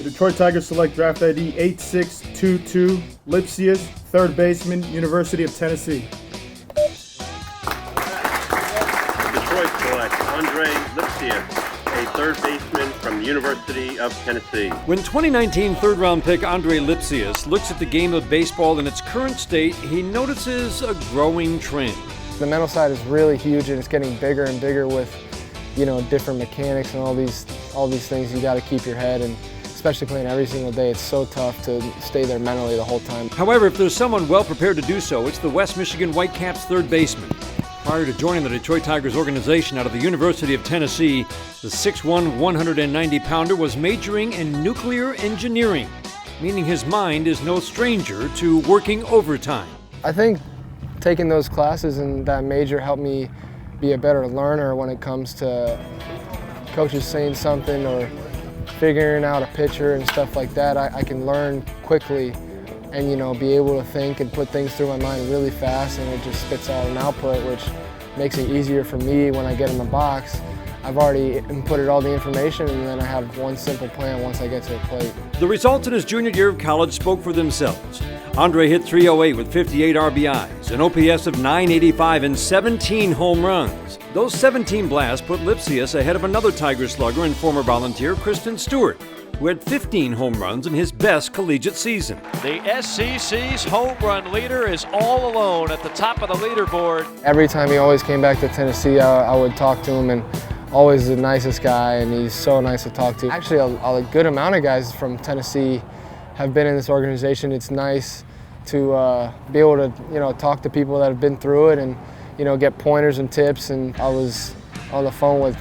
Detroit Tigers select draft ID 8622, Lipcius, third baseman, University of Tennessee. Detroit selects Andre Lipcius, a third baseman from the University of Tennessee. When 2019 third-round pick Andre Lipcius looks at the game of baseball in its current state, he notices a growing trend. The mental side is really huge, and it's getting bigger and bigger with, different mechanics and all these things. You got to keep your head, and especially playing every single day, it's so tough to stay there mentally the whole time. However, if there's someone well prepared to do so, it's the West Michigan Whitecaps third baseman. Prior to joining the Detroit Tigers organization out of the University of Tennessee, the 6'1", 190-pounder was majoring in nuclear engineering, meaning his mind is no stranger to working overtime. I think taking those classes and that major helped me be a better learner when it comes to coaches saying something or figuring out a pitcher and stuff like that. I can learn quickly and be able to think and put things through my mind really fast, and it just spits out an output, which makes it easier for me when I get in the box. I've already inputted all the information, and then I have one simple plan once I get to the plate. The results in his junior year of college spoke for themselves. Andre hit .308 with 58 RBIs, an OPS of .985, and 17 home runs. Those 17 blasts put Lipcius ahead of another Tiger slugger and former volunteer, Kristen Stewart, who had 15 home runs in his best collegiate season. The SEC's home run leader is all alone at the top of the leaderboard. Every time he always came back to Tennessee, I would talk to him, and always the nicest guy, and he's so nice to talk to. Actually, a good amount of guys from Tennessee have been in this organization. It's nice to be able to talk to people that have been through it and get pointers and tips. And I was on the phone with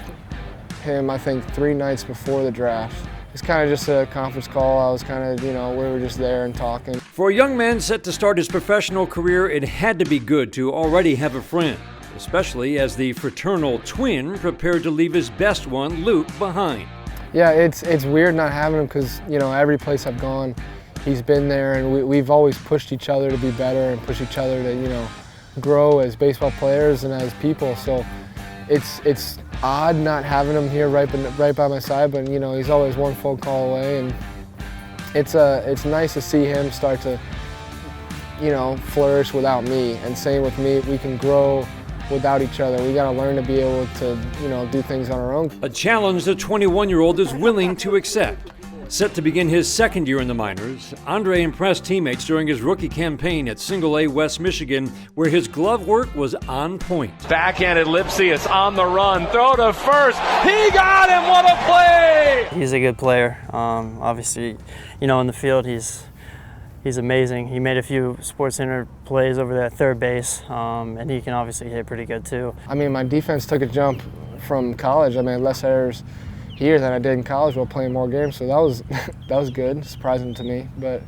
him, I think, 3 nights before the draft. It's kind of just a conference call. I was kind of, we were just there and talking. For a young man set to start his professional career, it had to be good to already have a friend, especially as the fraternal twin prepared to leave his best one, Luke, behind. Yeah, it's weird not having him because, every place I've gone, he's been there, and we've always pushed each other to be better and push each other to, grow as baseball players and as people. So it's odd not having him here right by my side, but he's always one phone call away, and it's nice to see him start to flourish without me. And same with me, we can grow without each other. We got to learn to be able to do things on our own. A challenge the 21-year-old is willing to accept. Set to begin his second year in the minors, Andre impressed teammates during his rookie campaign at Single-A West Michigan, where his glove work was on point. Backhanded Lipcius on the run, throw to first. He got him, what a play! He's a good player. Obviously, in the field, he's amazing. He made a few SportsCenter plays over at third base, and he can obviously hit pretty good too. I mean, my defense took a jump from college. I made less errors here than I did in college while playing more games, so that was good, surprising to me. But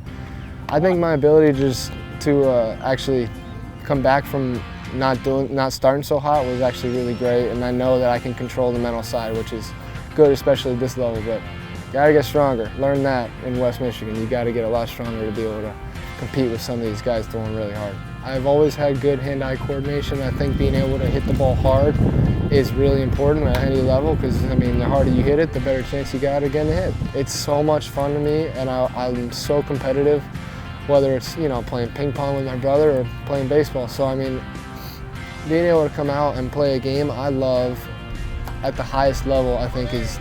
I think my ability just to actually come back from not starting so hot was actually really great, and I know that I can control the mental side, which is good, especially at this level. But gotta get stronger. Learn that in West Michigan. You gotta get a lot stronger to be able to compete with some of these guys throwing really hard. I've always had good hand-eye coordination. I think being able to hit the ball hard is really important at any level because, the harder you hit it, the better chance you got of getting a hit. It's so much fun to me, and I'm so competitive, whether it's, playing ping pong with my brother or playing baseball. So, being able to come out and play a game I love at the highest level, I think is,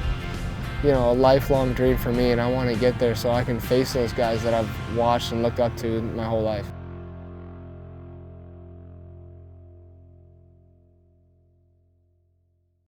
a lifelong dream for me, and I want to get there so I can face those guys that I've watched and looked up to my whole life.